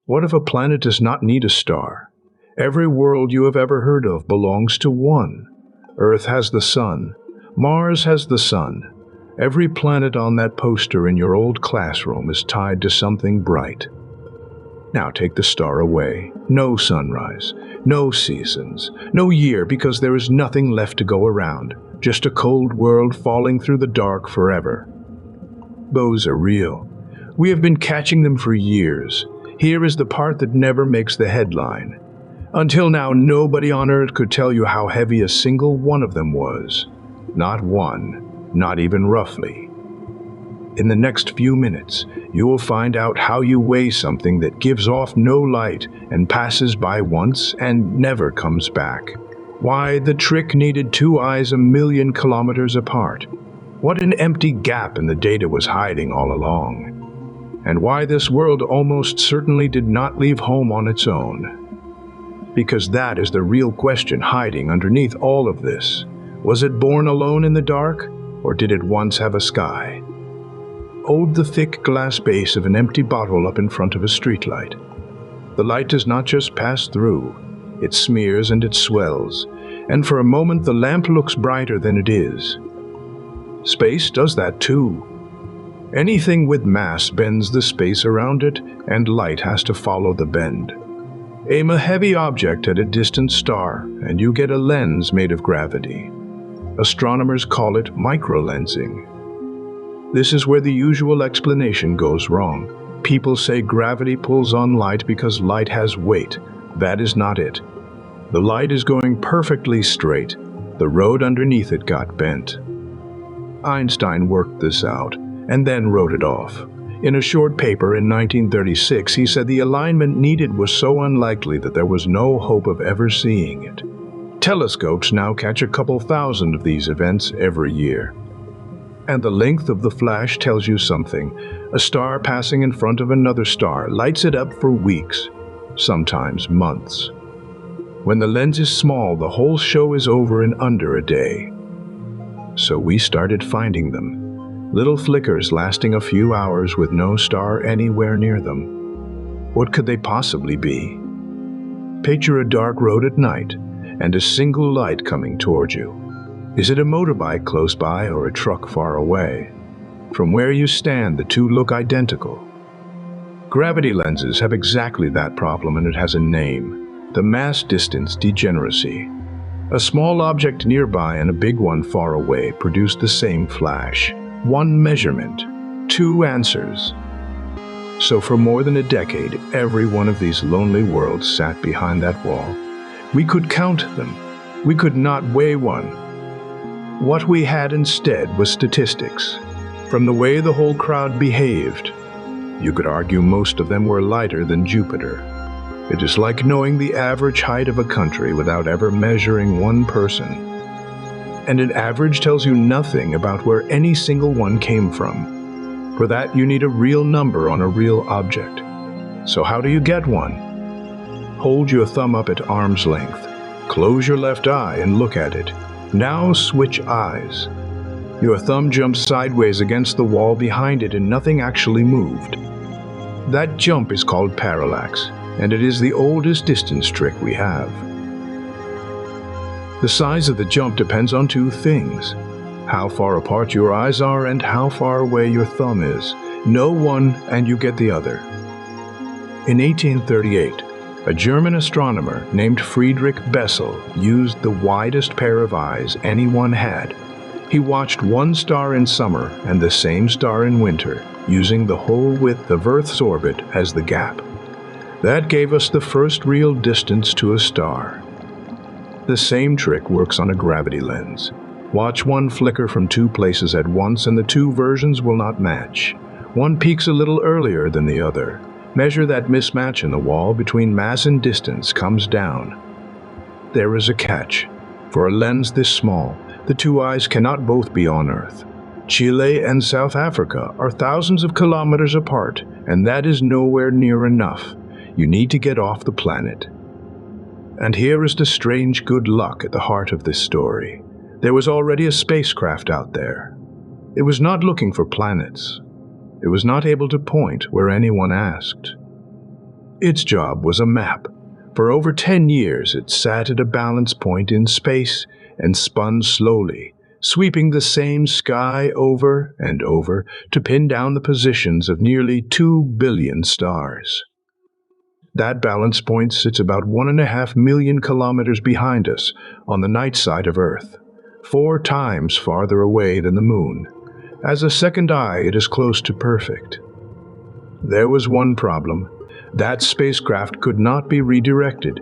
What if a planet does not need a star? Every world you have ever heard of belongs to one. Earth has the sun. Mars has the sun. Every planet on that poster in your old classroom is tied to something bright. Now take the star away. No sunrise, no seasons, no year, because there is nothing left to go around. Just a cold world falling through the dark forever. Those are real. We have been catching them for years. Here is the part that never makes the headline. Until now, nobody on Earth could tell you how heavy a single one of them was. Not one, not even roughly. In the next few minutes, you will find out how you weigh something that gives off no light and passes by once and never comes back. Why the trick needed two eyes 1,000,000 kilometers apart. What an empty gap in the data was hiding all along. And why this world almost certainly did not leave home on its own. Because that is the real question hiding underneath all of this. Was it born alone in the dark, or did it once have a sky? Hold the thick glass base of an empty bottle up in front of a streetlight. The light does not just pass through, it smears and it swells, and for a moment the lamp looks brighter than it is. Space does that too. Anything with mass bends the space around it, and light has to follow the bend. Aim a heavy object at a distant star, and you get a lens made of gravity. Astronomers call it microlensing. This is where the usual explanation goes wrong. People say gravity pulls on light because light has weight. That is not it. The light is going perfectly straight. The road underneath it got bent. Einstein worked this out, and then wrote it off. In a short paper in 1936, he said the alignment needed was so unlikely that there was no hope of ever seeing it. Telescopes now catch a couple thousand of these events every year. And the length of the flash tells you something. A star passing in front of another star lights it up for weeks, sometimes months. When the lens is small, the whole show is over in under a day. So we started finding them. Little flickers lasting a few hours with no star anywhere near them. What could they possibly be? Picture a dark road at night, and a single light coming toward you. Is it a motorbike close by or a truck far away? From where you stand, the two look identical. Gravity lenses have exactly that problem, and it has a name: the mass-distance degeneracy. A small object nearby and a big one far away produce the same flash. One measurement, two answers. So for more than a decade, every one of these lonely worlds sat behind that wall. We could count them. We could not weigh one. What we had instead was statistics. From the way the whole crowd behaved, you could argue most of them were lighter than Jupiter. It is like knowing the average height of a country without ever measuring one person. And an average tells you nothing about where any single one came from. For that, you need a real number on a real object. So how do you get one? Hold your thumb up at arm's length. Close your left eye and look at it. Now switch eyes. Your thumb jumps sideways against the wall behind it and nothing actually moved. That jump is called parallax, and it is the oldest distance trick we have. The size of the jump depends on two things: how far apart your eyes are and how far away your thumb is. Know one and you get the other. In 1838, a German astronomer named Friedrich Bessel used the widest pair of eyes anyone had. He watched one star in summer and the same star in winter, using the whole width of Earth's orbit as the gap. That gave us the first real distance to a star. The same trick works on a gravity lens. Watch one flicker from two places at once and the two versions will not match. One peaks a little earlier than the other. Measure that mismatch in the wall between mass and distance comes down. There is a catch. For a lens this small, the two eyes cannot both be on Earth. Chile and South Africa are thousands of kilometers apart, and that is nowhere near enough. You need to get off the planet. And here is the strange good luck at the heart of this story. There was already a spacecraft out there. It was not looking for planets. It was not able to point where anyone asked. Its job was a map. For over 10 years, it sat at a balance point in space and spun slowly, sweeping the same sky over and over to pin down the positions of nearly 2 billion stars. That balance point sits about 1.5 million kilometers behind us on the night side of Earth, 4 times farther away than the Moon. As a second eye, it is close to perfect. There was one problem. That spacecraft could not be redirected.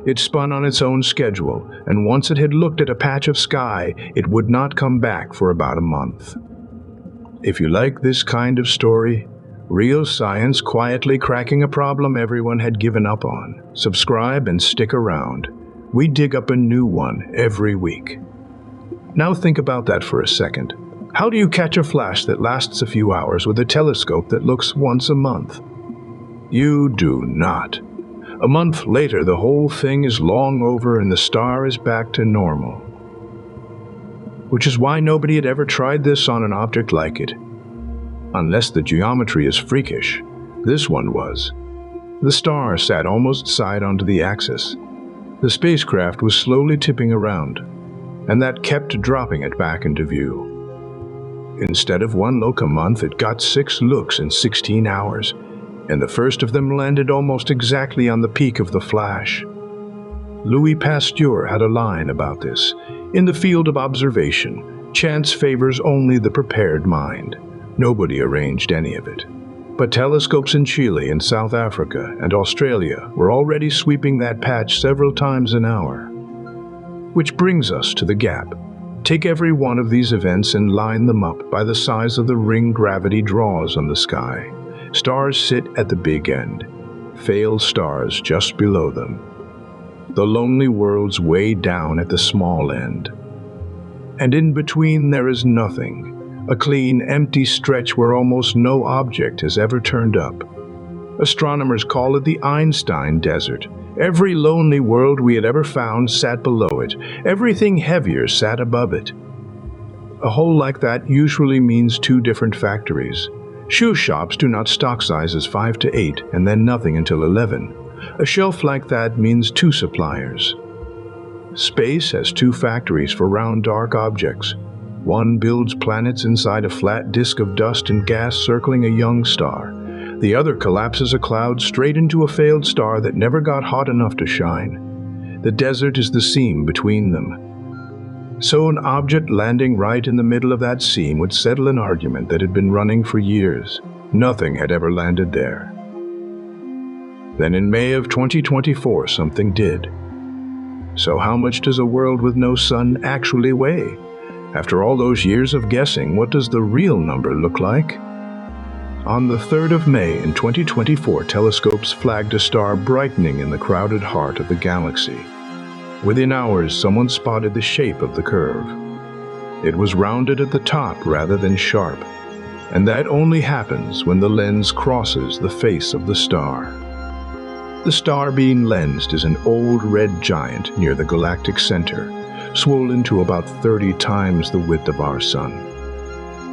It spun on its own schedule, and once it had looked at a patch of sky, it would not come back for about a month. If you like this kind of story, real science quietly cracking a problem everyone had given up on, subscribe and stick around. We dig up a new one every week. Now think about that for a second. How do you catch a flash that lasts a few hours with a telescope that looks once a month? You do not. A month later, the whole thing is long over and the star is back to normal. Which is why nobody had ever tried this on an object like it. Unless the geometry is freakish, this one was. The star sat almost side onto the axis. The spacecraft was slowly tipping around, and that kept dropping it back into view. Instead of 1 look a month, it got 6 looks in 16 hours. And the first of them landed almost exactly on the peak of the flash. Louis Pasteur had a line about this. In the field of observation, chance favors only the prepared mind. Nobody arranged any of it. But telescopes in Chile and South Africa and Australia were already sweeping that patch several times an hour. Which brings us to the gap. Take every one of these events and line them up by the size of the ring gravity draws on the sky. Stars sit at the big end, failed stars just below them. The lonely worlds way down at the small end. And in between there is nothing, a clean, empty stretch where almost no object has ever turned up. Astronomers call it the Einstein Desert. Every lonely world we had ever found sat below it. Everything heavier sat above it. A hole like that usually means 2 different factories. Shoe shops do not stock sizes 5 to 8 and then nothing until 11. A shelf like that means 2 suppliers. Space has 2 factories for round dark objects. One builds planets inside a flat disk of dust and gas circling a young star. The other collapses a cloud straight into a failed star that never got hot enough to shine. The desert is the seam between them. So an object landing right in the middle of that seam would settle an argument that had been running for years. Nothing had ever landed there. Then in May of 2024, something did. So how much does a world with no sun actually weigh? After all those years of guessing, what does the real number look like? On the 3rd of May in 2024, telescopes flagged a star brightening in the crowded heart of the galaxy. Within hours, someone spotted the shape of the curve. It was rounded at the top rather than sharp, and that only happens when the lens crosses the face of the star. The star being lensed is an old red giant near the galactic center, swollen to about 30 times the width of our Sun.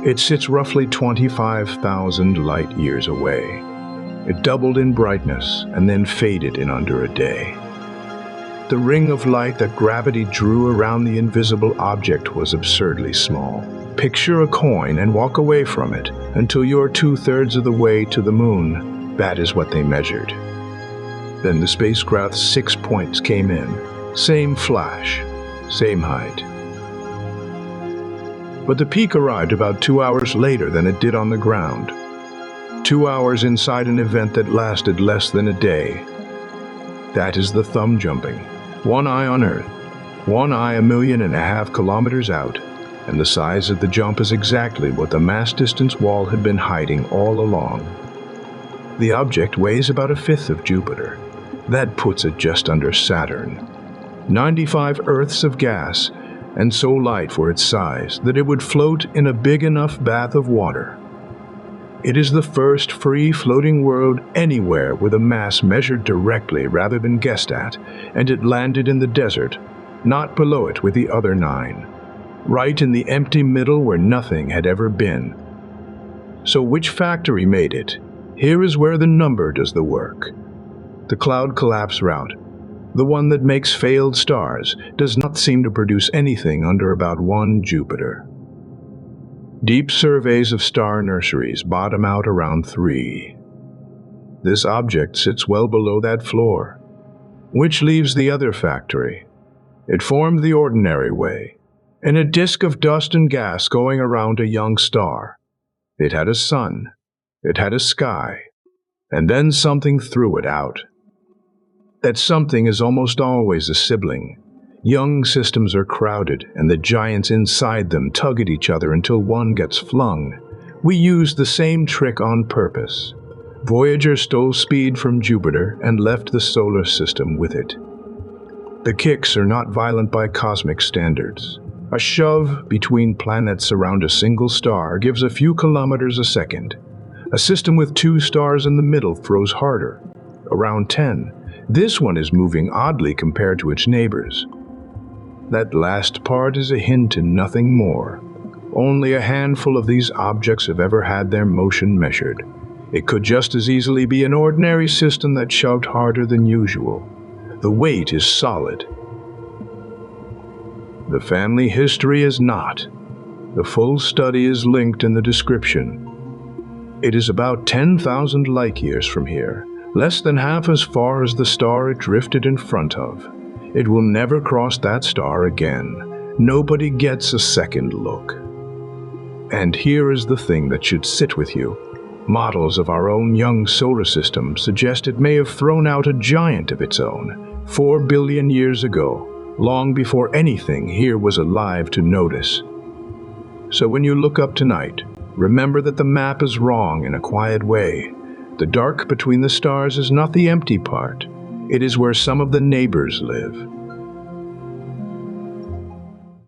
It sits roughly 25,000 light years away. It doubled in brightness and then faded in under a day. The ring of light that gravity drew around the invisible object was absurdly small. Picture a coin and walk away from it until you're 2/3 of the way to the Moon. That is what they measured. Then the spacecraft's 6 points came in. Same flash, same height. But the peak arrived about 2 hours later than it did on the ground. 2 hours inside an event that lasted less than a day. That is the thumb jumping. One eye on Earth, one eye 1.5 million kilometers out, and the size of the jump is exactly what the mass distance wall had been hiding all along. The object weighs about 1/5 of Jupiter. That puts it just under Saturn. 95 Earths of gas, and so light for its size that it would float in a big enough bath of water. It is the first free-floating world anywhere with a mass measured directly rather than guessed at, and it landed in the desert, not below it with the other 9, right in the empty middle where nothing had ever been. So which factory made it? Here is where the number does the work. The cloud collapse route, the one that makes failed stars, does not seem to produce anything under about 1 Jupiter. Deep surveys of star nurseries bottom out around 3. This object sits well below that floor, which leaves the other factory. It formed the ordinary way, in a disk of dust and gas going around a young star. It had a sun, it had a sky, and then something threw it out. That something is almost always a sibling. Young systems are crowded, and the giants inside them tug at each other until one gets flung. We used the same trick on purpose. Voyager stole speed from Jupiter and left the solar system with it. The kicks are not violent by cosmic standards. A shove between planets around a single star gives a few kilometers a second. A system with 2 stars in the middle throws harder, around 10. This one is moving oddly compared to its neighbors. That last part is a hint and nothing more. Only a handful of these objects have ever had their motion measured. It could just as easily be an ordinary system that shoved harder than usual. The weight is solid. The family history is not. The full study is linked in the description. It is about 10,000 light years from here, less than half as far as the star it drifted in front of. It will never cross that star again. Nobody gets a second look. And here is the thing that should sit with you. Models of our own young solar system suggest it may have thrown out a giant of its own 4 billion years ago, long before anything here was alive to notice. So when you look up tonight, remember that the map is wrong in a quiet way. The dark between the stars is not the empty part. It is where some of the neighbors live.